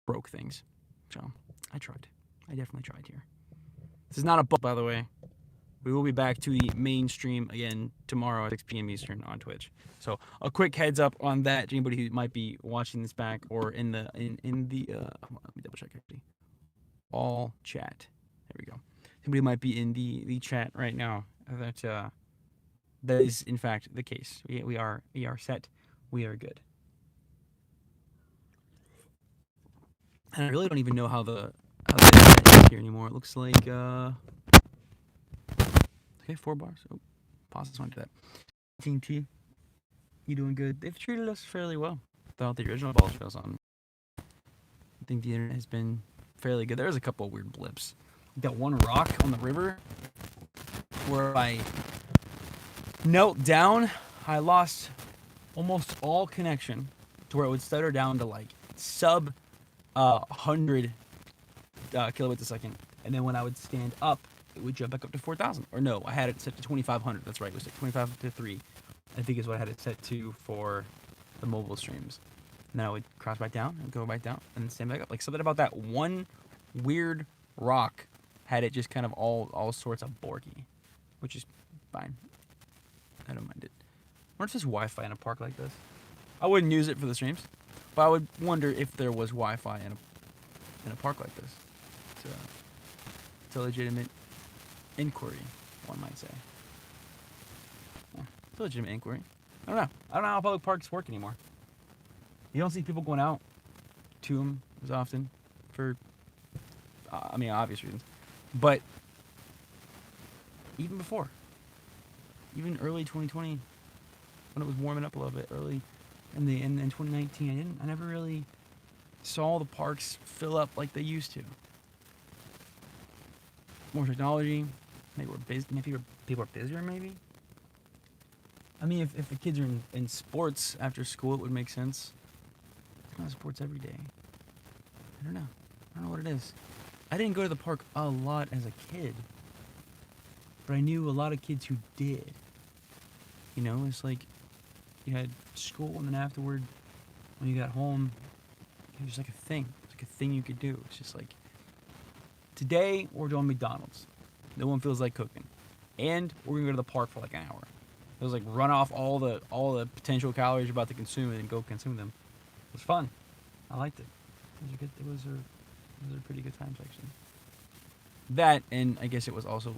broke things. So I tried. I definitely tried here. This is not a book, by the way. We will be back to the mainstream again tomorrow at 6 p.m. Eastern on Twitch. So a quick heads up on that to anybody who might be watching this back or in the let me double check actually. All chat. There we go. Somebody might be in the chat right now. That is in fact the case. We are set. We are good. And I really don't even know how the internet is here anymore. It looks like okay, 4 bars. Oh, pause this one to that. TNT, you doing good? They've treated us fairly well throughout the original ball shows on. I think the internet has been fairly good. There's a couple of weird blips. We got one rock on the river where I knelt down. I lost almost all connection to where it would stutter down to like sub 100 kilobits a second, and then when I would stand up, it would jump back up to 4,000. Or no, I had it set to 2,500. That's right, it was set 25 to 3. I think is what I had it set to for the mobile streams. And then I would cross back down and go back down and then stand back up. Like something about that one weird rock had it just kind of all sorts of borky, which is fine. I don't mind it. I wonder if there's Wi-Fi in a park like this. I wouldn't use it for the streams, but I would wonder if there was Wi-Fi in a park like this. It's a legitimate inquiry, one might say. Yeah, it's a legitimate inquiry. I don't know. I don't know how public parks work anymore. You don't see people going out to them as often for, obvious reasons. But even before, even early 2020, when it was warming up a little bit, early in 2019, I never really saw the parks fill up like they used to. More technology, maybe we're busy. Maybe people are busier. Maybe. I mean, if the kids are in sports after school, it would make sense. I do sports every day. I don't know. I don't know what it is. I didn't go to the park a lot as a kid, but I knew a lot of kids who did. You know, it's like you had school, and then afterward, when you got home, it was like a thing. It's like a thing you could do. It's just like, today we're doing McDonald's. No one feels like cooking, and we're gonna go to the park for like an hour. It was like run off all the potential calories you're about to consume and then go consume them. It was fun. I liked it. Those are pretty good times actually. That, and I guess it was also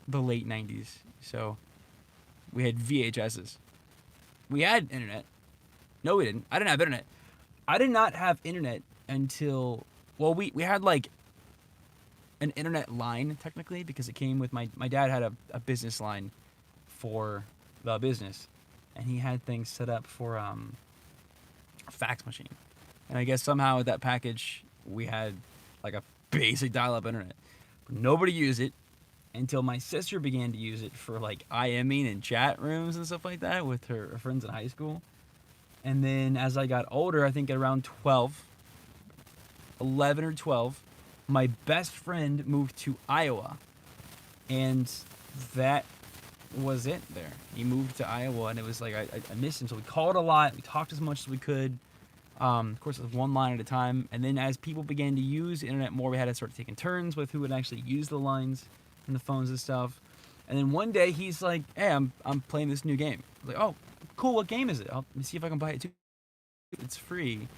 the late 90s. So we had VHSs. We had internet. No, we didn't. I didn't have internet. I did not have internet until, well, we had like an internet line technically, because it came with my dad had a business line for the business, and he had things set up for a fax machine. And I guess somehow with that package we had like a basic dial-up internet. But nobody used it until my sister began to use it for like IMing and chat rooms and stuff like that with her friends in high school. And then as I got older, I think at around 11 or 12, my best friend moved to Iowa. And that was it there. He moved to Iowa, and it was like I missed him. So we called a lot. We talked as much as we could. Of course, it was one line at a time. And then as people began to use the internet more, we had to start taking turns with who would actually use the lines and the phones and stuff. And then one day he's like, "Hey, I'm playing this new game." I was like, "Oh, cool. What game is it? Let me see if I can buy it too. It's free,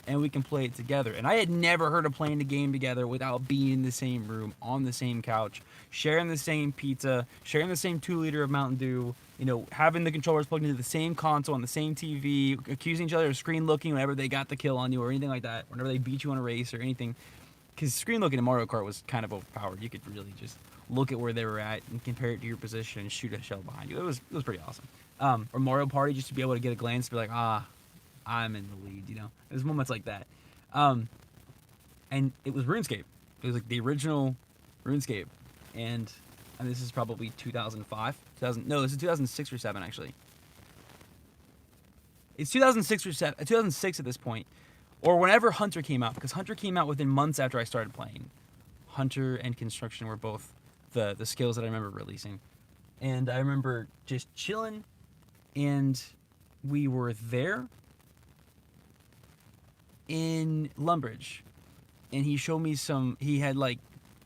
and we can play it together." And I had never heard of playing the game together without being in the same room, on the same couch, sharing the same pizza, sharing the same 2 liter of Mountain Dew, you know, having the controllers plugged into the same console on the same TV, accusing each other of screen looking whenever they got the kill on you or anything like that, whenever they beat you in a race or anything. Because screen looking in Mario Kart was kind of overpowered. You could really just look at where they were at and compare it to your position and shoot a shell behind you. It was pretty awesome. Or Mario Party, just to be able to get a glance and be like, I'm in the lead, you know? There's moments like that. And it was RuneScape. It was like the original RuneScape. And this is probably 2005. No, this is 2006 or 7, actually. It's 2006 or 7, 2006 at this point. Or whenever Hunter came out, because Hunter came out within months after I started playing. Hunter and Construction were both the skills that I remember releasing. And I remember just chilling, and we were there. in Lumbridge, and he showed me some. He had like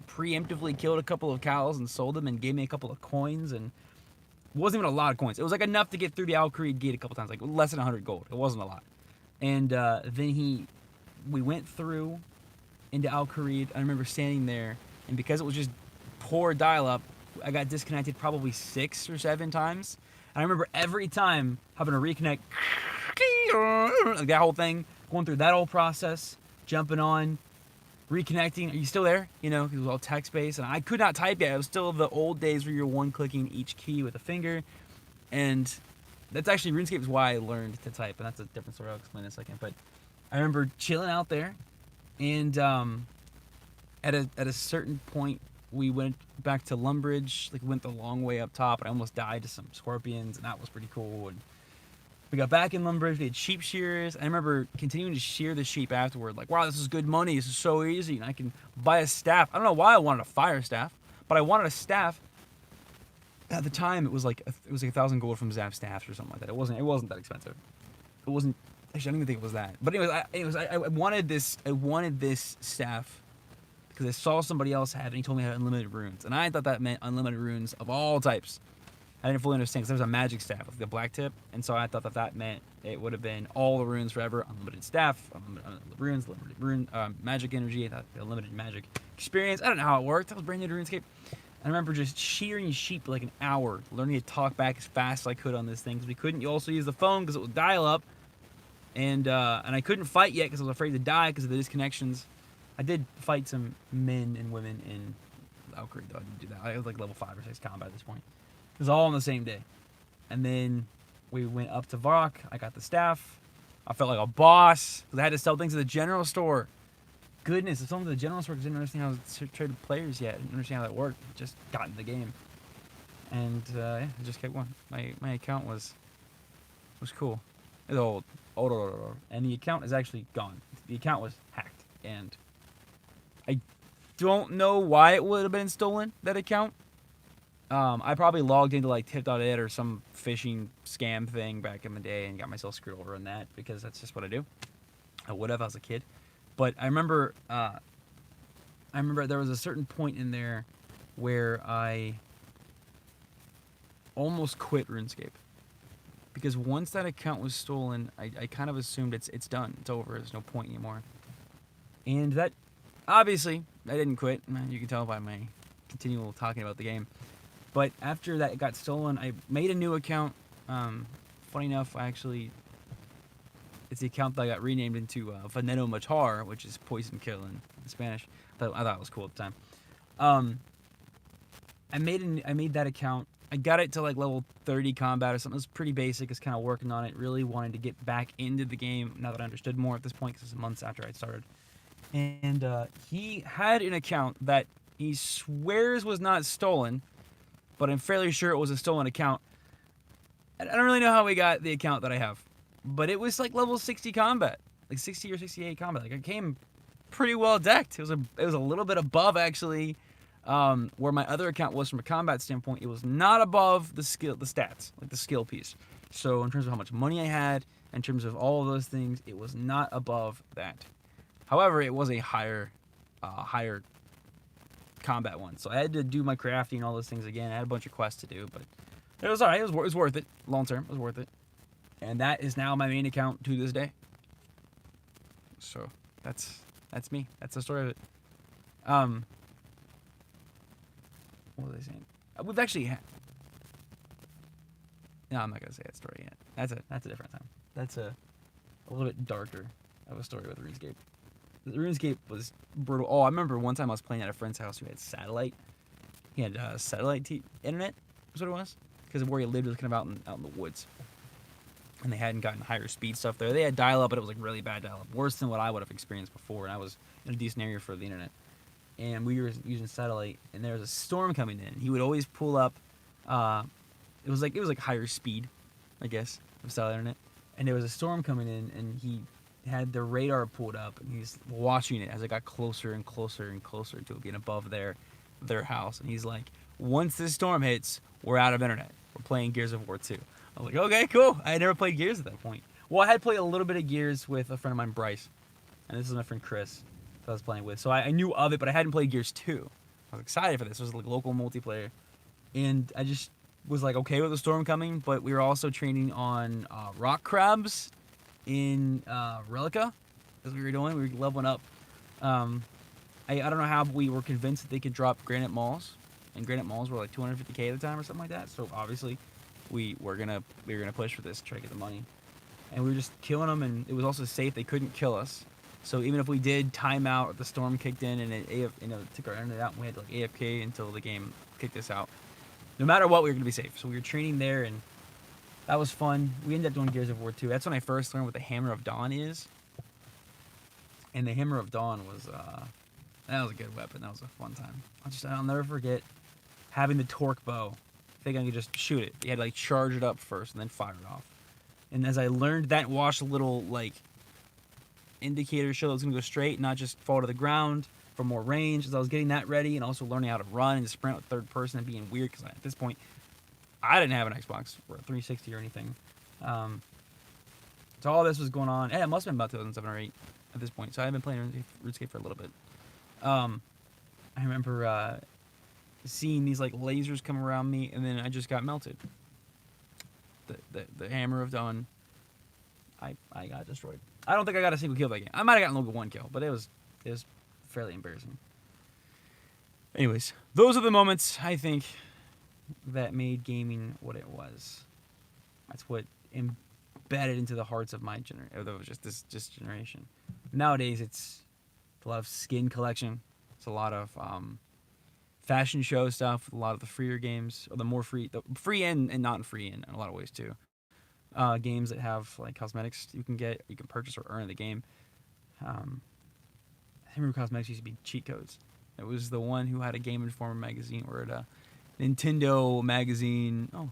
preemptively killed a couple of cows and sold them, and gave me a couple of coins, and it wasn't even a lot of coins. It was like enough to get through the Al Creed gate a couple times, like less than 100 gold. It wasn't a lot. And then we went through into Al Creed. I remember standing there, and because it was just poor dial-up, I got disconnected probably 6 or 7 times. And I remember every time having to reconnect, like that whole thing, going through that whole process, jumping on, reconnecting. Are you still there? You know, because it was all text-based, and I could not type yet. It was still the old days where you're one-clicking each key with a finger, and that's actually RuneScape is why I learned to type, and that's a different story. I'll explain in a second. But I remember chilling out there, and at a certain point, we went back to Lumbridge. Like, we went the long way up top, and I almost died to some scorpions, and that was pretty cool. And we got back in Lumbridge. We had sheep shearers. I remember continuing to shear the sheep afterward. Like, wow, this is good money. This is so easy, and I can buy a staff. I don't know why I wanted a fire staff, but I wanted a staff. At the time, it was like 1,000 gold from Zap staffs or something like that. It wasn't that expensive. It wasn't. Actually, I don't even think it was that. But anyways, I wanted this. I wanted this staff because I saw somebody else have it, and he told me I had unlimited runes, and I thought that meant unlimited runes of all types. I didn't fully understand because there was a magic staff with the black tip, and so I thought that meant it would have been all the runes forever, unlimited staff, unlimited runes, limited rune, magic energy, I thought unlimited magic experience. I don't know how it worked. I was brand new to RuneScape. I remember just shearing sheep for like an hour, learning to talk back as fast as I could on this thing because we couldn't. You also use the phone because it was dial up, and I couldn't fight yet because I was afraid to die because of the disconnections. I did fight some men and women in Valkyrie though. I didn't do that. I was like level 5 or 6 combat at this point. It was all on the same day, and then we went up to Varrock. I got the staff. I felt like a boss because I had to sell things at the general store. Goodness, if someone at the general store didn't understand how to trade with players yet, didn't understand how that worked, just got in the game, and yeah, I just kept going. My account was cool. It's old, and the account is actually gone. The account was hacked, and I don't know why it would have been stolen. That account. I probably logged into like tip.it or some phishing scam thing back in the day and got myself screwed over on that because that's just what I do. I would have as a kid. But I remember there was a certain point in there where I almost quit RuneScape. Because once that account was stolen, I kind of assumed it's done. It's over. There's no point anymore. And that, obviously, I didn't quit. You can tell by my continual talking about the game. But after that got stolen, I made a new account. Funny enough, it's the account that I got renamed into Veneno Matar, which is poison kill in Spanish. I thought it was cool at the time. I made that account. I got it to like level 30 combat or something. It was pretty basic. I was kind of working on it. Really wanted to get back into the game now that I understood more at this point because it was months after I started. And he had an account that he swears was not stolen, but I'm fairly sure it was a stolen account. I don't really know how we got the account that I have, but it was like level 60 combat, like 60 or 68 combat. Like I came pretty well decked. It was a little bit above actually, where my other account was from a combat standpoint. It was not above the stats, like the skill piece. So in terms of how much money I had, in terms of all of those things, it was not above that. However, it was a higher combat one, so I had to do my crafting and all those things again. I had a bunch of quests to do, but it was alright. It was worth it. Long term, it was worth it. And that is now my main account to this day. So that's me. That's the story of it. What was I saying? We've actually no, I'm not gonna say that story yet. That's a different time. That's a little bit darker of a story with RuneScape. RuneScape was brutal. Oh, I remember one time I was playing at a friend's house who had satellite. He had satellite internet, is what it was. Because where he lived was kind of out in the woods. And they hadn't gotten higher speed stuff there. They had dial-up, but it was like really bad dial-up. Worse than what I would have experienced before. And I was in a decent area for the internet. And we were using satellite, and there was a storm coming in. He would always pull up. It was like higher speed, I guess, of satellite internet. And there was a storm coming in, and he had the radar pulled up, and he's watching it as it got closer and closer and closer to it being above their house. And he's like, once this storm hits, we're out of internet. We're playing Gears of War 2. I was like, okay, cool. I had never played Gears at that point. Well, I had played a little bit of Gears with a friend of mine, Bryce. and this is my friend Chris that I was playing with. So I knew of it, but I hadn't played Gears 2. I was excited for this. It was like local multiplayer, and I just was like okay with the storm coming, but we were also training on rock crabs in Relica. That's what we were doing. We were leveling up. I don't know how we were convinced that they could drop granite malls, and granite malls were like 250k at the time or something like that. So obviously, we were gonna push for this to try to get the money, and we were just killing them. And it was also safe; they couldn't kill us. So even if we did time out, the storm kicked in and it took our internet out, and we had to like AFK until the game kicked us out. No matter what, we were gonna be safe. So we were training there, and that was fun. We ended up doing Gears of War 2. That's when I first learned what the Hammer of Dawn is. And the Hammer of Dawn was that was a good weapon. That was a fun time. I'll never forget having the torque bow. Thinking I could just shoot it. You had to like charge it up first and then fire it off. And as I learned that, watched a little like indicator show that was gonna go straight, not just fall to the ground for more range. As I was getting that ready and also learning how to run and sprint with third person and being weird because at this point I didn't have an Xbox or a 360 or anything. So all this was going on. It must have been about 2007 or 8 at this point. So I had been playing RuneScape for a little bit. I remember seeing these like lasers come around me, and then I just got melted. The Hammer of Dawn. I got destroyed. I don't think I got a single kill that game. I might have gotten one kill, but it was fairly embarrassing. Anyways, those are the moments I think that made gaming what it was. That's what embedded into the hearts of my generation. Although it was just this generation. Nowadays, it's a lot of skin collection. It's a lot of fashion show stuff. A lot of the freer games, or the free and not free in a lot of ways too. Games that have like cosmetics you can purchase or earn in the game. I remember cosmetics used to be cheat codes. It was the one who had a Game Informer magazine or a Nintendo magazine. Oh,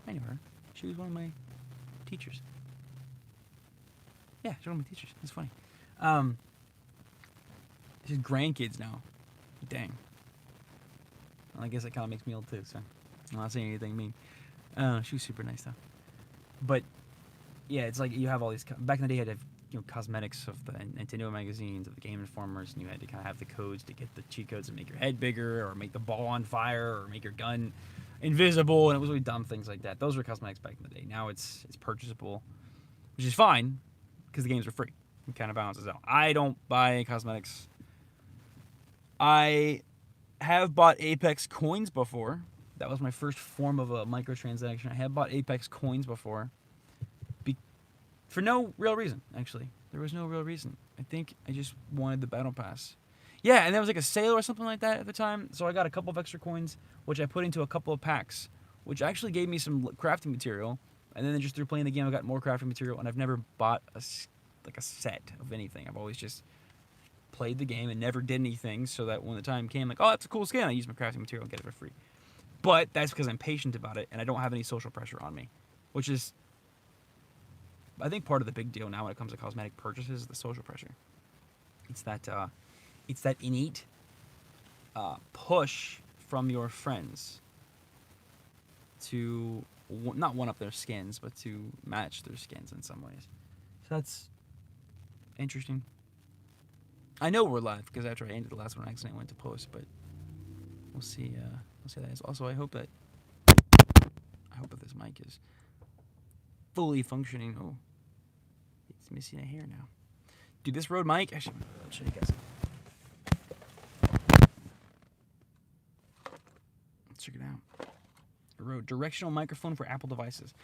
I knew her. She was one of my teachers. Yeah, she's one of my teachers. That's funny. She's grandkids now. Dang. Well, I guess that kind of makes me old too, so I'm not saying anything mean. She was super nice though. But yeah, it's like you have all these. Back in the day, you had to have cosmetics of the Nintendo magazines, of the Game Informers, and you had to kind of have the codes to get the cheat codes to make your head bigger, or make the ball on fire, or make your gun invisible, and it was really dumb things like that. Those were cosmetics back in the day. Now it's purchasable, which is fine because the games are free. It kind of balances out. I don't buy cosmetics. I have bought Apex coins before. That was my first form of a microtransaction. I have bought Apex coins before. For no real reason, actually. There was no real reason. I think I just wanted the battle pass. Yeah, and there was like a sale or something like that at the time. So I got a couple of extra coins, which I put into a couple of packs, which actually gave me some crafting material. And then just through playing the game, I got more crafting material. And I've never bought a set of anything. I've always just played the game and never did anything, so that when the time came, like, oh, that's a cool skin, I use my crafting material and get it for free. But that's because I'm patient about it and I don't have any social pressure on me, which is, I think, part of the big deal now when it comes to cosmetic purchases is the social pressure. It's that innate push from your friends to not one up their skins, but to match their skins in some ways. So that's interesting. I know we're live because after I ended the last one, I accidentally went to post, but we'll see. We'll see that. Also, I hope that this mic is fully functioning. Oh, it's missing a hair now. Dude, this Rode mic, actually, I'll show you guys. Let's check it out. A Rode directional microphone for Apple devices.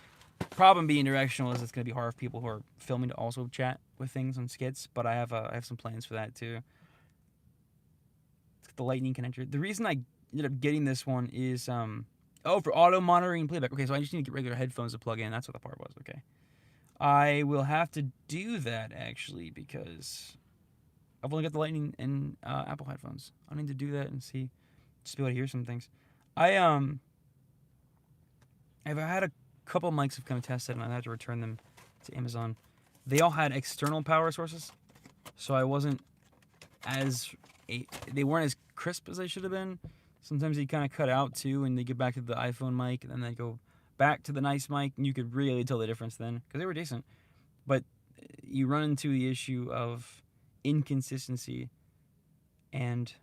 Problem being directional is it's going to be hard for people who are filming to also chat with things on skits, but I have some plans for that too. It's got the lightning connector. The reason I ended up getting this one is for auto monitoring playback. Okay, so I just need to get regular headphones to plug in. That's what the part was. Okay, I will have to do that actually because I've only got the lightning and Apple headphones. I need to do that and see, just be able to hear some things. I've had a couple of mics have kind of tested, and I had to return them to Amazon. They all had external power sources, so I wasn't they weren't as crisp as they should have been. Sometimes they kind of cut out too, and they get back to the iPhone mic, and then they go back to the nice mic, and you could really tell the difference then because they were decent. But you run into the issue of inconsistency, and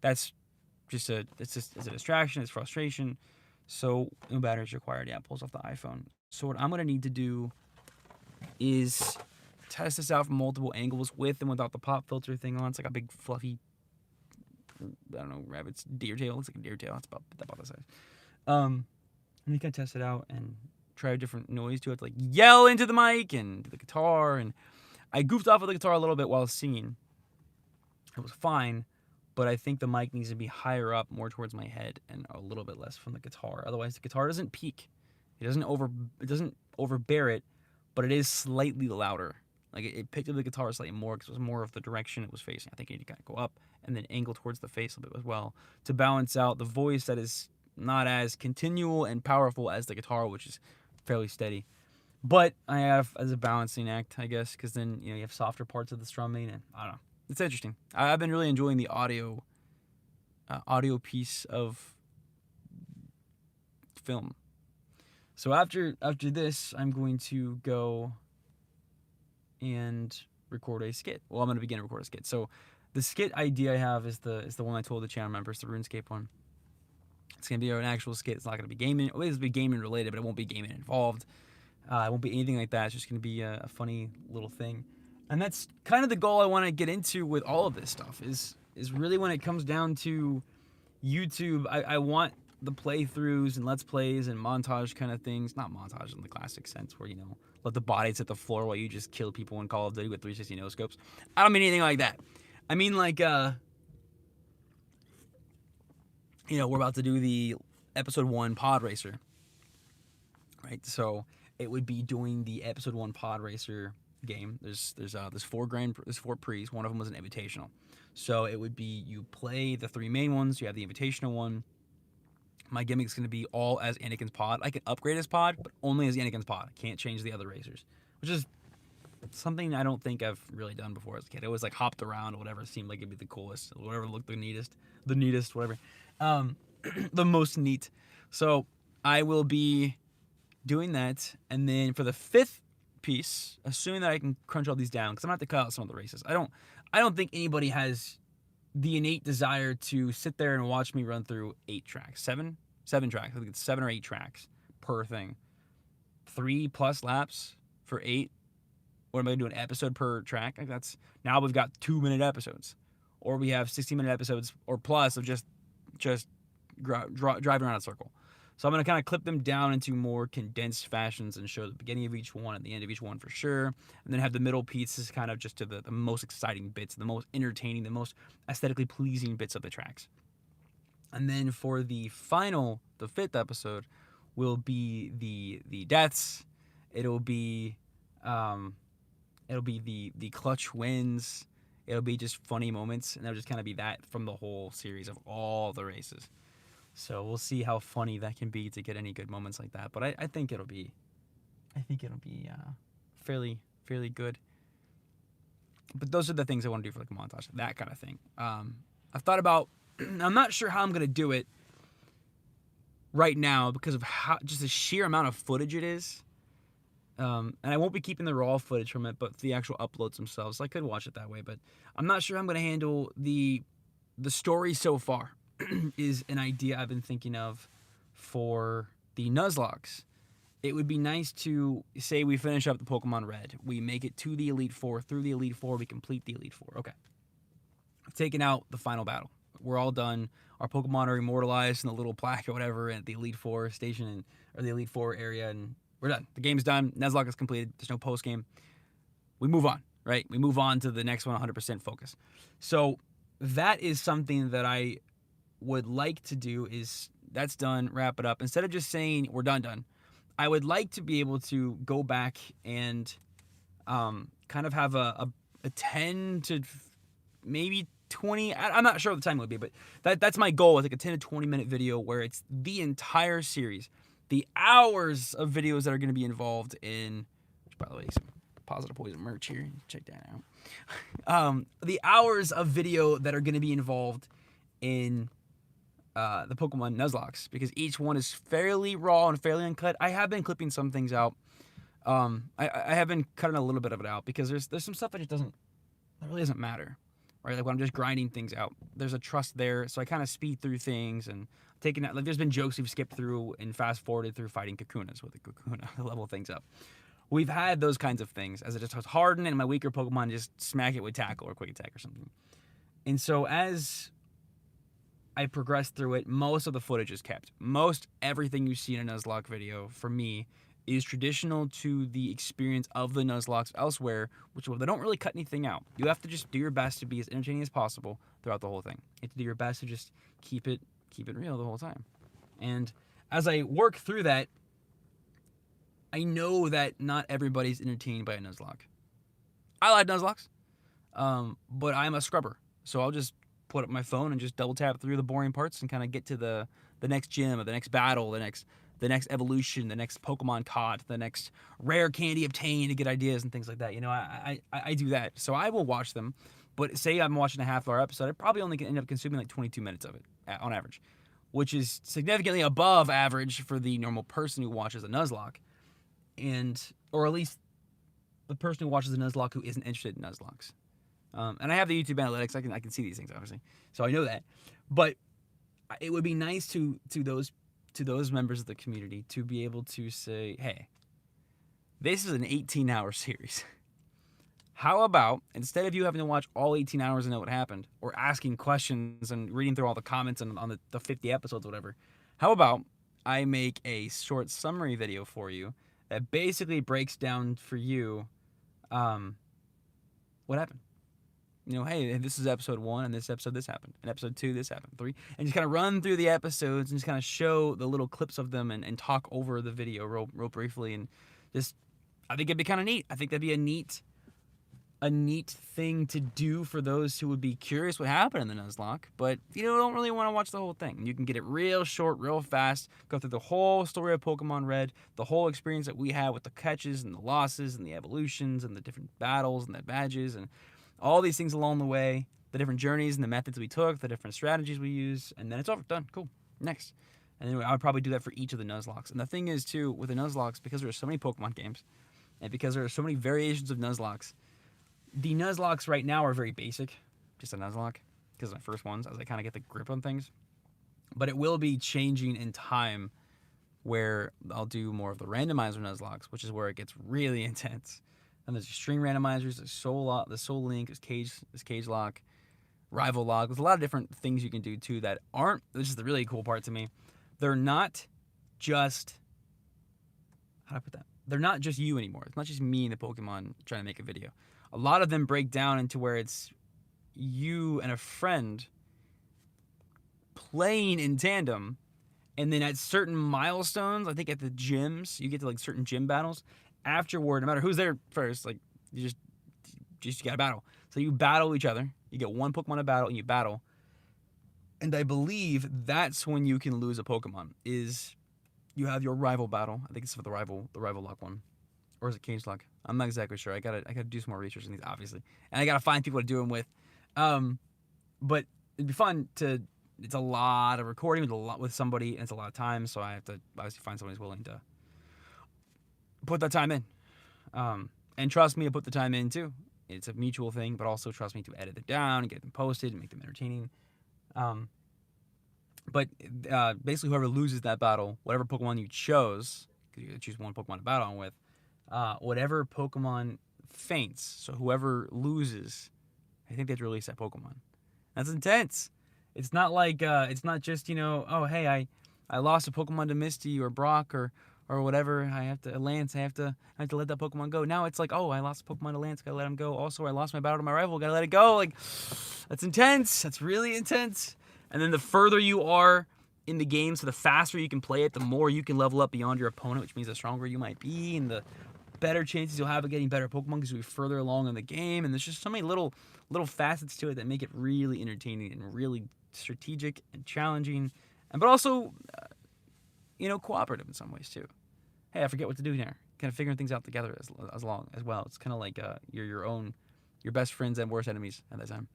that's it's a distraction, it's frustration. So no batteries required. Yeah, it pulls off the iPhone. So what I'm gonna need to do is test this out from multiple angles with and without the pop filter thing on. It's like a big fluffy, I don't know, rabbit's deer tail. It's like a deer tail. It's about the size. And you can test it out and try a different noise to it, to like yell into the mic and the guitar. And I goofed off with the guitar a little bit while singing. It was fine, but I think the mic needs to be higher up, more towards my head, and a little bit less from the guitar. Otherwise, the guitar doesn't peak. It doesn't overbear it, but it is slightly louder. Like it picked up the guitar slightly more because it was more of the direction it was facing. I think you need to kind of go up and then angle towards the face a bit as well to balance out the voice that is not as continual and powerful as the guitar, which is fairly steady. But I have as a balancing act, I guess, because then you have softer parts of the strumming, and I don't know. It's interesting. I've been really enjoying the audio piece of film. So after this, I'm going to go and record a skit. Well, I'm going to begin to record a skit. So the skit idea I have is the one I told the channel members, the RuneScape one. It's going to be an actual skit. It's not going to be gaming. Well, it's going to be gaming related, but it won't be gaming involved. It won't be anything like that. It's just going to be a funny little thing. And that's kind of the goal I want to get into with all of this stuff is really when it comes down to YouTube, I want the playthroughs and let's plays and montage kind of things. Not montage in the classic sense where, let the bodies hit the floor while you just kill people in Call of Duty with 360 no-scopes. I don't mean anything like that. I mean like, we're about to do the episode 1 pod racer. Right? So it would be doing the episode 1 pod racer game. There's 4 pre's. One of them was an invitational. So it would be you play the 3 main ones. You have the invitational one. My gimmick is going to be all as Anakin's pod. I can upgrade his pod, but only as Anakin's pod. I can't change the other racers, which is something I don't think I've really done before as a kid. I always hopped around or whatever seemed like it'd be the coolest, whatever looked the neatest, whatever, the most neat. So I will be doing that, and then for the 5th piece, assuming that I can crunch all these down, because I'm gonna have to cut out some of the races. I don't think anybody has the innate desire to sit there and watch me run through 8 tracks, 7 tracks. I think it's 7 or 8 tracks per thing. 3+ laps for 8. What am I gonna do, an episode per track? Like now we've got 2-minute episodes, or we have 60-minute episodes or plus of just driving around a circle. So I'm going to kind of clip them down into more condensed fashions and show the beginning of each one and the end of each one for sure. And then have the middle pieces kind of just to the most exciting bits, the most entertaining, the most aesthetically pleasing bits of the tracks. And then for the 5th episode, will be the deaths. It'll be the clutch wins. It'll be just funny moments. And it'll just kind of be that from the whole series of all the races. So we'll see how funny that can be to get any good moments like that. But I think it'll be fairly good. But those are the things I want to do for like a montage, that kind of thing. I've thought about. I'm not sure how I'm gonna do it right now because of how just the sheer amount of footage it is. And I won't be keeping the raw footage from it, but the actual uploads themselves. I could watch it that way, but I'm not sure how I'm gonna handle the story so far. Is an idea I've been thinking of for the Nuzlockes. It would be nice to say we finish up the Pokemon Red. We make it to the Elite Four. Through the Elite Four, we complete the Elite Four. Okay. I've taken out the final battle. We're all done. Our Pokemon are immortalized in the little plaque or whatever at the Elite Four station or the Elite Four area, and we're done. The game's done. Nuzlocke is completed. There's no post game. We move on, right? We move on to the next one, 100% focus. So that is something that I would like to do. Is that's done, wrap it up. Instead of just saying we're done, I would like to be able to go back and kind of have a 10 to maybe 20. I'm not sure what the time would be, but that's my goal. It's like a 10 to 20 minute video where it's the entire series, the hours of videos that are going to be involved in, which by the way, some Positive Poison merch here. Check that out. The hours of video that are going to be involved in the Pokemon Nuzlockes, because each one is fairly raw and fairly uncut. I have been clipping some things out I have been cutting a little bit of it out because there's some stuff that that really doesn't matter, right? Like when I'm just grinding things out, there's a trust there, so I kind of speed through things and taking that. Like there's been jokes we've skipped through and fast forwarded through fighting Kakunas with the Kakuna to level things up. We've had those kinds of things as it just harden and my weaker Pokemon just smack it with tackle or quick attack or something. And so as I progressed through it, most of the footage is kept. Most everything you see in a Nuzlocke video, for me, is traditional to the experience of the Nuzlockes elsewhere, which they don't really cut anything out. You have to just do your best to be as entertaining as possible throughout the whole thing. You have to do your best to just keep it real the whole time. And as I work through that, I know that not everybody's entertained by a Nuzlocke. I like Nuzlockes, but I'm a scrubber, so I'll just put up my phone and just double tap through the boring parts and kind of get to the next gym or the next battle, the next evolution, the next Pokemon caught, the next rare candy obtained to get ideas and things like that. You know, I do that, so I will watch them. But say I'm watching a half-hour episode, I probably only end up consuming like 22 minutes of it on average, which is significantly above average for the normal person who watches a Nuzlocke, or at least the person who watches a Nuzlocke who isn't interested in Nuzlockes. And I have the YouTube analytics. I can see these things obviously, so I know that. But it would be nice to those members of the community to be able to say, hey, this is an 18-hour series. How about instead of you having to watch all 18 hours and know what happened, or asking questions and reading through all the comments on the 50 episodes, whatever, how about I make a short summary video for you that basically breaks down for you what happened. You know, hey, this is episode 1, and this episode this happened, and episode 2 this happened, 3, and just kind of run through the episodes and just kind of show the little clips of them and talk over the video real briefly, and just I think it'd be kind of neat. I think that'd be a neat thing to do for those who would be curious what happened in the Nuzlocke, but you know don't really want to watch the whole thing. You can get it real short, real fast, go through the whole story of Pokemon Red, the whole experience that we had with the catches and the losses and the evolutions and the different battles and the badges and all these things along the way, the different journeys and the methods we took, the different strategies we use, and then it's over. Done. Cool. Next. And then I would probably do that for each of the Nuzlockes. And the thing is, too, with the Nuzlockes, because there are so many Pokemon games, and because there are so many variations of Nuzlockes, the Nuzlockes right now are very basic. Just a Nuzlocke, because they're my first ones, as I kind of get the grip on things. But it will be changing in time where I'll do more of the randomizer Nuzlockes, which is where it gets really intense. And there's string randomizers, there's Soul Link, there's Cage Lock, Rival Lock. There's a lot of different things you can do too that aren't. This is the really cool part to me. They're not just how do I put that? They're not just you anymore. It's not just me and the Pokemon trying to make a video. A lot of them break down into where it's you and a friend playing in tandem, and then at certain milestones, I think at the gyms, you get to like certain gym battles. Afterward, no matter who's there first, like you just gotta battle. So you battle each other. You get one Pokemon to battle, and you battle. And I believe that's when you can lose a Pokemon. Is you have your rival battle. I think it's for the rival lock one, or is it Cage Lock? I'm not exactly sure. I gotta do some more research on these, obviously, and I gotta find people to do them with. But it'd be fun to. It's a lot of recording with somebody, and it's a lot of time. So I have to obviously find someone who's willing to put that time in, and trust me to put the time in too. It's a mutual thing, but also trust me to edit it down and get them posted and make them entertaining. But basically, whoever loses that battle, whatever Pokemon you chose, because you gotta choose one Pokemon to battle on with, whatever Pokemon faints, so whoever loses, I think they have to release that Pokemon. That's intense. It's not like it's not just oh hey I lost a Pokemon to Misty or Brock or whatever. I have to Lance. I have to let that Pokemon go. Now it's like, oh, I lost a Pokemon to Lance. Gotta let him go. Also, I lost my battle to my rival. Gotta let it go. Like, that's intense. That's really intense. And then the further you are in the game, so the faster you can play it, the more you can level up beyond your opponent, which means the stronger you might be, and the better chances you'll have of getting better Pokemon because you'll be further along in the game. And there's just so many little facets to it that make it really entertaining and really strategic and challenging, but also, cooperative in some ways too. Hey, I forget what to do here. Kind of figuring things out together as well. It's kind of like you're your best friends and worst enemies at that time.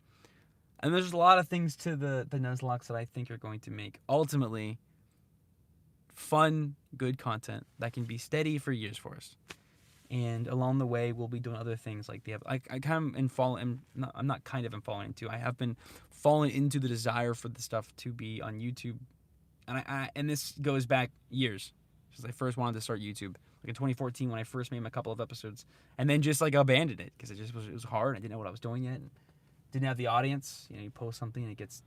And there's a lot of things to the Nuzlockes that I think are going to make ultimately fun, good content that can be steady for years for us. And along the way, we'll be doing other things like I kind of am falling. I'm not kind of am falling into. I have been falling into the desire for the stuff to be on YouTube, and and this goes back years since I first wanted to start YouTube, like in 2014 when I first made a couple of episodes, and then just like abandoned it because it was hard. I didn't know what I was doing yet, and didn't have the audience. You post something and it gets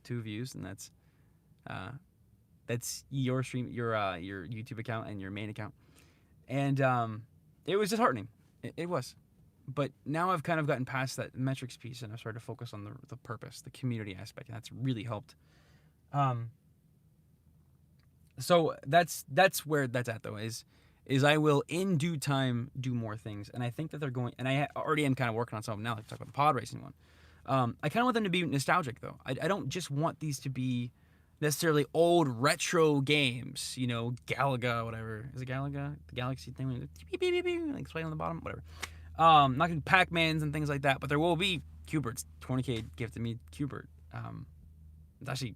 2 views, and that's your stream, your YouTube account and your main account, and it was disheartening. It was. But now I've kind of gotten past that metrics piece and I've started to focus on the purpose, the community aspect, and that's really helped. So that's where that's at though, is I will in due time do more things, and I think that they're going, and I already am kind of working on some of them now, like talk about the pod racing one. I kind of want them to be nostalgic though. I don't just want these to be necessarily old retro games, Galaga, whatever. Is it Galaga? The Galaxy thing, like sway on the bottom, whatever. Not gonna Pac-Mans and things like that, but there will be Q*berts. 20K gifted me Q*bert. It's actually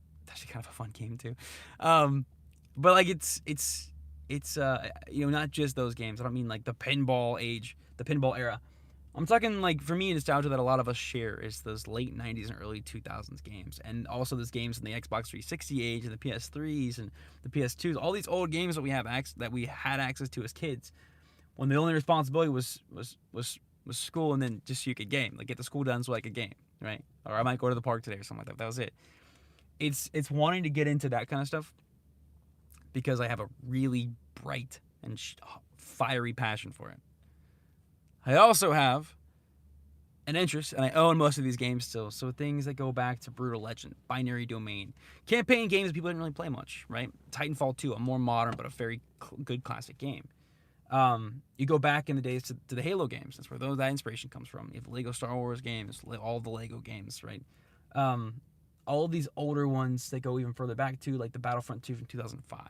kind of a fun game too. But like it's not just those games. I don't mean like the pinball age, the pinball era. I'm talking like, for me, nostalgia that a lot of us share is those late 90s and early 2000s games, and also those games in the Xbox 360 age and the PS3s and the PS2s, all these old games that we had access to as kids, when the only responsibility was school, and then just so you could game, like get the school done so I could game, right? Or I might go to the park today or something like that. That was it. It's wanting to get into that kind of stuff because I have a really bright and fiery passion for it. I also have an interest, and I own most of these games still, so things that go back to Brutal Legend, Binary Domain, campaign games that people didn't really play much, right? Titanfall 2, a more modern but a very good classic game. You go back in the days to the Halo games. That's where that inspiration comes from. You have the Lego Star Wars games, all the Lego games, right? All of these older ones that go even further back to, like the Battlefront 2 from 2005.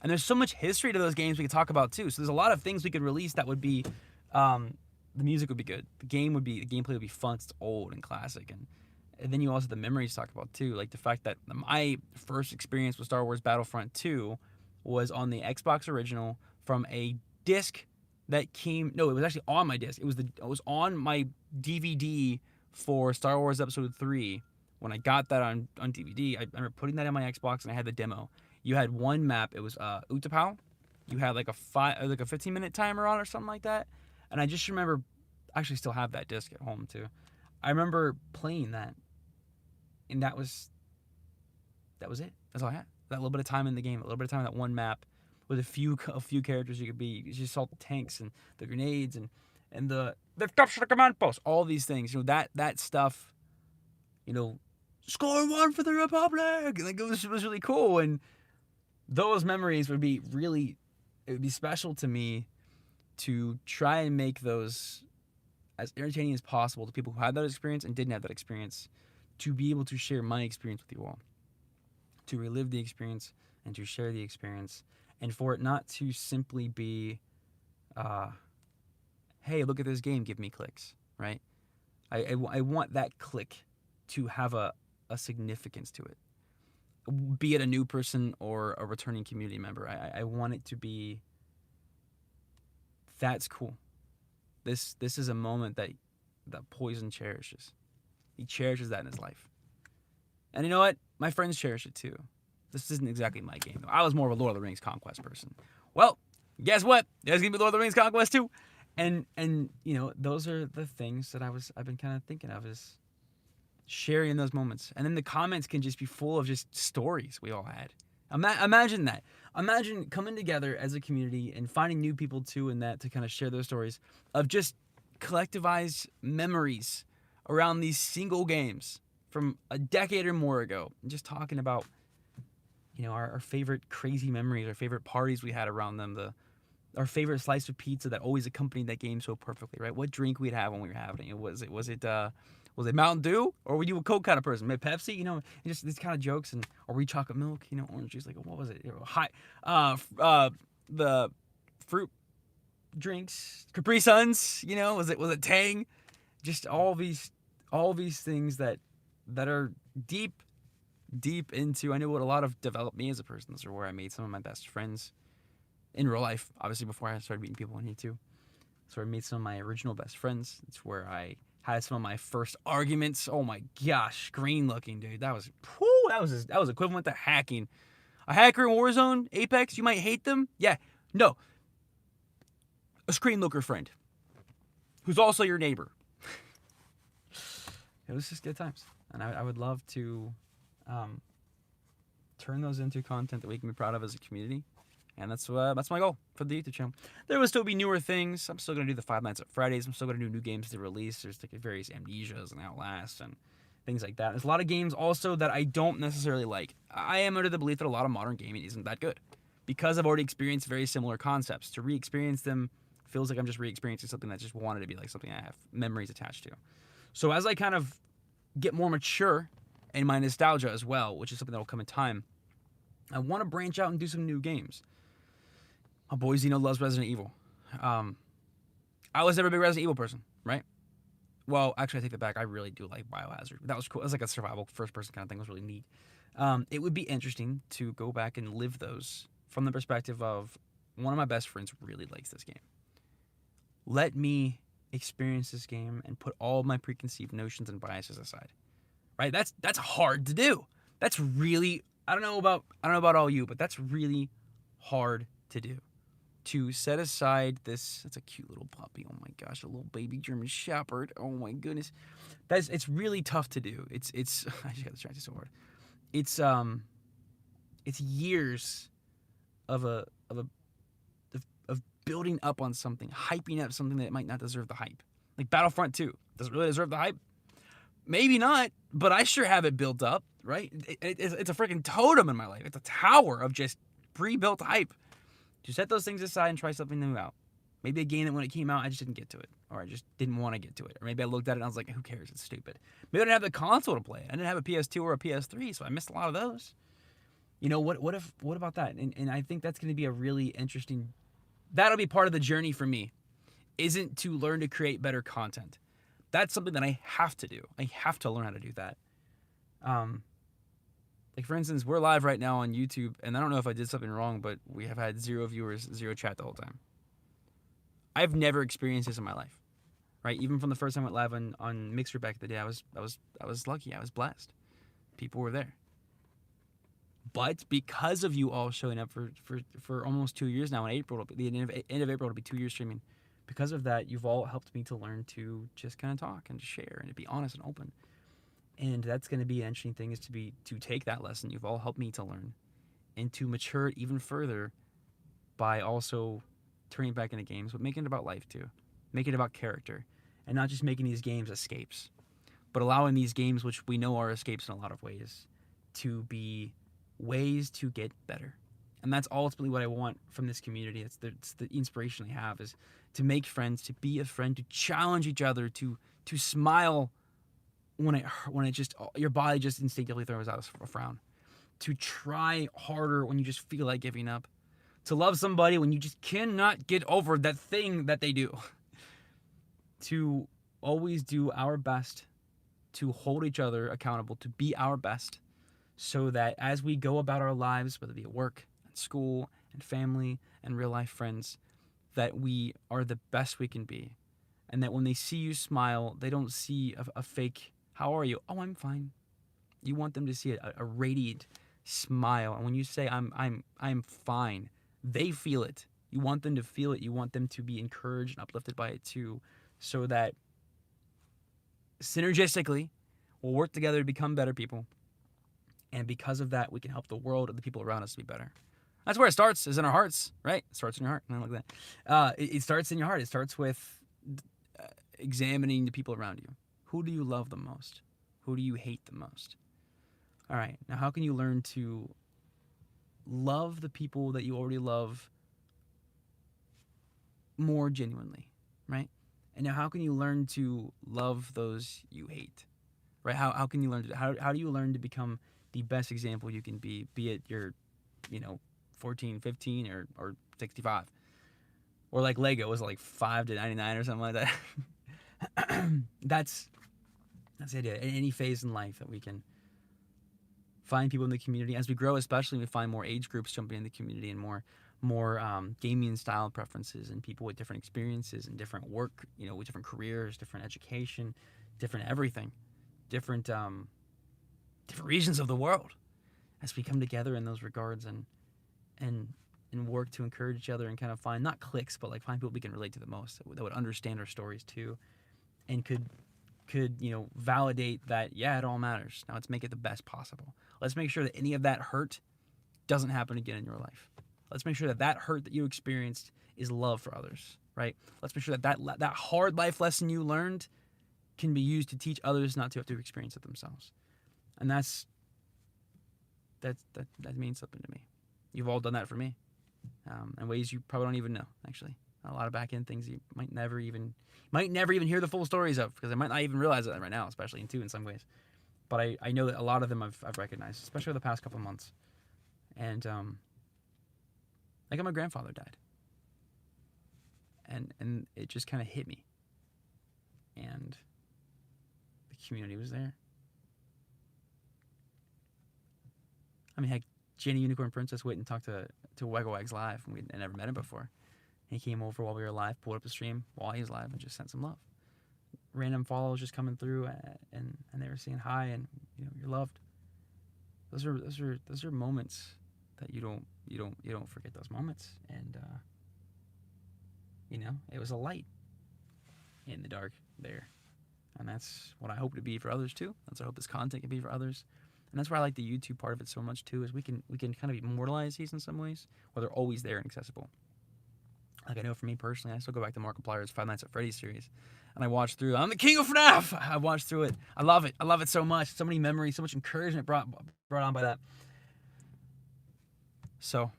And there's so much history to those games we could talk about too. So there's a lot of things we could release that would be, the music would be good. The gameplay would be fun. It's old and classic, and then you also have the memories to talk about too, like the fact that my first experience with Star Wars Battlefront 2 was on the Xbox original from a disc that came. No, it was actually on my disc. It was on my DVD for Star Wars Episode 3. When I got that on DVD, I remember putting that in my Xbox and I had the demo. You had one map. It was Utapau. You had like a 15-minute timer on or something like that. And I just remember, I actually still have that disc at home too. I remember playing that, and that was it. That's all I had. That little bit of time in the game, a little bit of time in that one map, with a few characters you could be. You just saw the tanks and the grenades and the capture the command post. All these things, that stuff. Score one for the Republic. Like it was really cool, and those memories would be special to me, to try and make those as entertaining as possible to people who had that experience and didn't have that experience, to be able to share my experience with you all, to relive the experience and to share the experience, and for it not to simply be, hey, look at this game, give me clicks, right? I want that click to have a significance to it, be it a new person or a returning community member. I want it to be, that's cool. This is a moment that Poison cherishes. He cherishes that in his life. And you know what? My friends cherish it too. This isn't exactly my game, though. I was more of a Lord of the Rings Conquest person. Well, guess what? There's gonna be Lord of the Rings Conquest too. And those are the things that I've been kind of thinking of, is sharing those moments. And then the comments can just be full of just stories we all had. Imagine that. Imagine coming together as a community and finding new people too in that, to kind of share those stories of just collectivized memories around these single games from a decade or more ago. And just talking about, our favorite crazy memories, our favorite parties we had around them, our favorite slice of pizza that always accompanied that game so perfectly, right? What drink we'd have when we were having it. Was it Mountain Dew, or were you a Coke kind of person? Maybe Pepsi, just these kind of jokes. And or were you chocolate milk, orange juice? Like, what was it? The fruit drinks, Capri Suns. Was it Tang? Just all these things that are deep into. I know what a lot of developed me as a person. Those are where I made some of my best friends in real life. Obviously, before I started meeting people on here too. It's where I made some of my original best friends. It's where I had some of my first arguments. Oh my gosh, screen looking, dude. That was equivalent to hacking. A hacker in Warzone, Apex, you might hate them. Yeah, no. A screen looker friend who's also your neighbor. It was just good times. And I would love to turn those into content that we can be proud of as a community. And that's my goal for the YouTube channel. There will still be newer things. I'm still going to do the Five Nights at Freddy's. I'm still going to do new games to release. There's like various Amnesias and Outlast and things like that. There's a lot of games also that I don't necessarily like. I am under the belief that a lot of modern gaming isn't that good. Because I've already experienced very similar concepts. To re-experience them feels like I'm just re-experiencing something that just wanted to be like something I have memories attached to. So as I kind of get more mature in my nostalgia as well, which is something that will come in time, I want to branch out and do some new games. My boy Zeno loves Resident Evil. I was never a big Resident Evil person, right? Well, actually, I take that back. I really do like Biohazard. That was cool. It was like a survival first-person kind of thing. It was really neat. It would be interesting to go back and live those from the perspective of one of my best friends really likes this game. Let me experience this game and put all my preconceived notions and biases aside. Right? That's hard to do. That's really I don't know about all you, but that's really hard to do. To set aside this, that's a cute little puppy. Oh my gosh, a little baby German Shepherd. Oh my goodness, it's really tough to do. It's I just got distracted so hard. It's years of building up on something, hyping up something that might not deserve the hype. Like Battlefront 2, does it really deserve the hype? Maybe not, but I sure have it built up, right? It's a freaking totem in my life. It's a tower of just pre-built hype. To set those things aside and try something new out. Maybe a game that when it came out, I just didn't get to it. Or I just didn't want to get to it. Or maybe I looked at it and I was like, who cares? It's stupid. Maybe I didn't have the console to play it. I didn't have a PS2 or a PS3, so I missed a lot of those. You know, what about that? And I think that's going to be a really interesting... That'll be part of the journey for me. Isn't to learn to create better content. That's something that I have to do. I have to learn how to do that. Like, for instance, we're live right now on YouTube, and I don't know if I did something wrong, but we have had 0 viewers, 0 chat the whole time. I've never experienced this in my life, right? Even from the first time I went live on Mixer back in the day, I was lucky. I was blessed. People were there. But because of you all showing up for almost 2 years now, in April, the end of April, it'll be 2 years streaming. Because of that, you've all helped me to learn to just kind of talk and to share and to be honest and open. And that's going to be an interesting thing, is to take that lesson you've all helped me to learn and to mature it even further by also turning back into games, but making it about life too. Making it about character and not just making these games escapes, but allowing these games, which we know are escapes in a lot of ways, to be ways to get better. And that's ultimately what I want from this community. It's the inspiration I have, is to make friends, to be a friend, to challenge each other, to smile when it just, your body just instinctively throws out a frown, to try harder when you just feel like giving up, to love somebody when you just cannot get over that thing that they do, to always do our best to hold each other accountable, to be our best, so that as we go about our lives, whether it be at work and school and family and real life friends, that we are the best we can be. And that when they see you smile, they don't see a fake, how are you? Oh, I'm fine. You want them to see a radiant smile. And when you say I'm fine, they feel it. You want them to feel it. You want them to be encouraged and uplifted by it too, so that synergistically we'll work together to become better people. And because of that, we can help the world and the people around us to be better. That's where it starts, is in our hearts, right? It starts in your heart. And I like that. It starts in your heart. It starts with examining the people around you. Who do you love the most? Who do you hate the most? All right. Now, how can you learn to love the people that you already love more genuinely, right? And now, how can you learn to love those you hate, right? How can you learn to, how do you learn to become the best example you can be it you're, 14, 15, or 65? Or like Lego was like 5 to 99 or something like that. That's the idea. In any phase in life that we can find people in the community, as we grow, especially we find more age groups jumping in the community and more more gaming style preferences, and people with different experiences and different work, with different careers, different education, different everything, different different regions of the world, as we come together in those regards and and work to encourage each other and kind of find not cliques, but like find people we can relate to the most, that would understand our stories too, and could validate that, yeah, it all matters. Now let's make it the best possible. Let's make sure that any of that hurt doesn't happen again in your life. Let's make sure that that hurt that you experienced is love for others, right? Let's make sure that hard life lesson you learned can be used to teach others not to have to experience it themselves. And that means something to me. You've all done that for me, in ways you probably don't even know. Actually, a lot of back end things you might never even hear the full stories of, because I might not even realize that right now, especially in some ways. But I know that a lot of them I've recognized, especially the past couple of months. And like my grandfather died, and it just kind of hit me. And the community was there. I mean, heck, Jenny Unicorn Princess went and talked to Waggle Wags live, and I never met him before. He came over while we were live, pulled up the stream while he was live, and just sent some love. Random follows just coming through, and they were saying hi, and you're loved. Those are moments that you don't forget those moments. And it was a light in the dark there, and that's what I hope to be for others too. That's what I hope this content can be for others. And that's why I like the YouTube part of it so much too, is we can kind of immortalize these in some ways, where they're always there and accessible. Like, I know for me personally, I still go back to Markiplier's Five Nights at Freddy's series, and I watched through. I'm the king of FNAF. I watched through it. I love it. I love it so much. So many memories, so much encouragement brought on by that. So,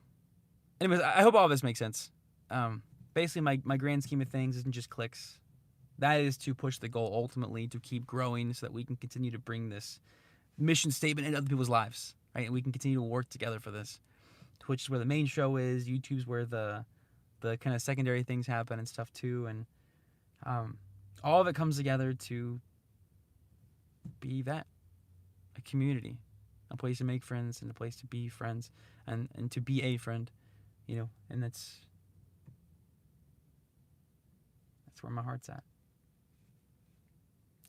anyways, I hope all of this makes sense. Basically, my grand scheme of things isn't just clicks. That is to push the goal ultimately to keep growing, so that we can continue to bring this mission statement into other people's lives, right? And we can continue to work together for this. Twitch is where the main show is. YouTube's where the kind of secondary things happen and stuff too. And all of it comes together to be that, a community, a place to make friends and a place to be friends, and to be a friend, and that's where my heart's at.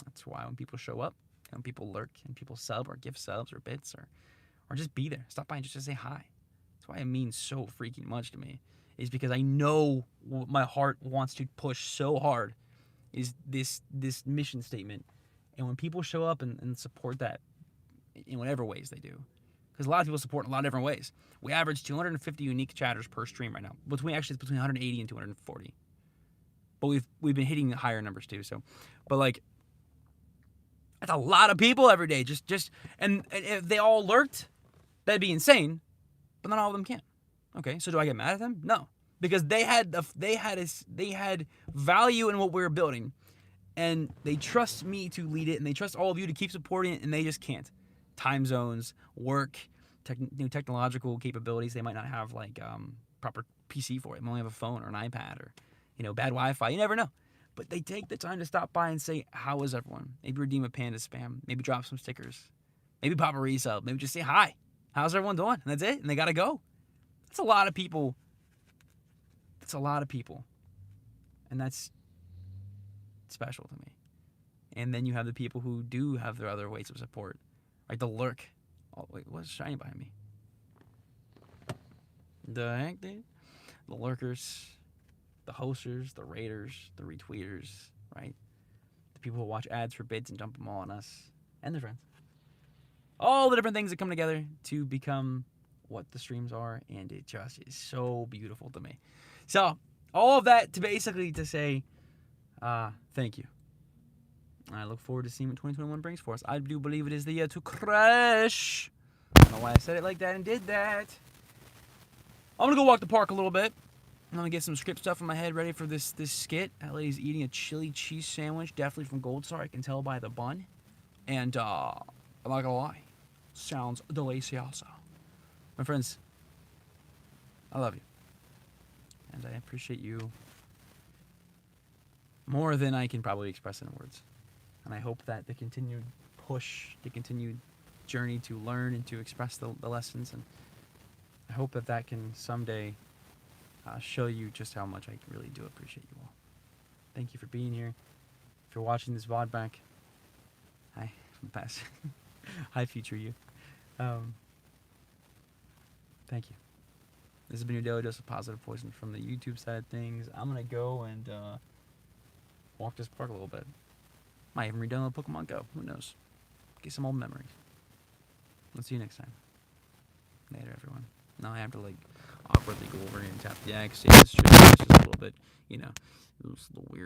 That's why when people show up, and people lurk, and people sub or give subs or bits, or just be there, stop by and just to say hi. That's why it means so freaking much to me, is because I know what my heart wants to push so hard is this mission statement. And when people show up and support that in whatever ways they do, because a lot of people support in a lot of different ways. We average 250 unique chatters per stream right now. It's between 180 and 240. But we've been hitting higher numbers too. So, but like, that's a lot of people every day. And if they all lurked, that'd be insane. But not all of them can. Okay, so do I get mad at them? No, because they had value in what we were building, and they trust me to lead it, and they trust all of you to keep supporting it, and they just can't. Time zones, work, technological capabilities. They might not have like proper PC for it. They only have a phone or an iPad, or bad Wi-Fi. You never know. But they take the time to stop by and say, how is everyone? Maybe redeem a Panda spam. Maybe drop some stickers. Maybe pop a resub. Maybe just say hi. How's everyone doing? And that's it. And they gotta go. That's a lot of people. And that's special to me. And then you have the people who do have their other ways of support. Like the lurk. Oh, wait, what's shining behind me? The heck, dude? The lurkers, the hosters, the raiders, the retweeters, right? The people who watch ads for bids and dump them all on us and their friends. All the different things that come together to become what the streams are, and it just is so beautiful to me. So, all of that to say, thank you. I look forward to seeing what 2021 brings for us. I do believe it is the year to crush. I don't know why I said it like that and did that. I'm gonna go walk the park a little bit. I'm gonna get some script stuff in my head ready for this skit. That lady's eating a chili cheese sandwich, definitely from Gold Star. I can tell by the bun. And I'm not gonna lie, sounds delicioso. My friends, I love you. And I appreciate you more than I can probably express in words. And I hope that the continued push, the continued journey to learn and to express the lessons, and I hope that can someday show you just how much I really do appreciate you all. Thank you for being here. If you're watching this VOD back, hi from the past. Hi, future you. Um, Thank you. This has been your daily dose of positive poison from the YouTube side of things. I'm gonna go and walk this park a little bit. Might even re-download Pokemon Go. Who knows? Get some old memories. Let's see you next time. Later, everyone. Now I have to like awkwardly go over and tap the X. Yeah, it's just a little bit, it was a little weird.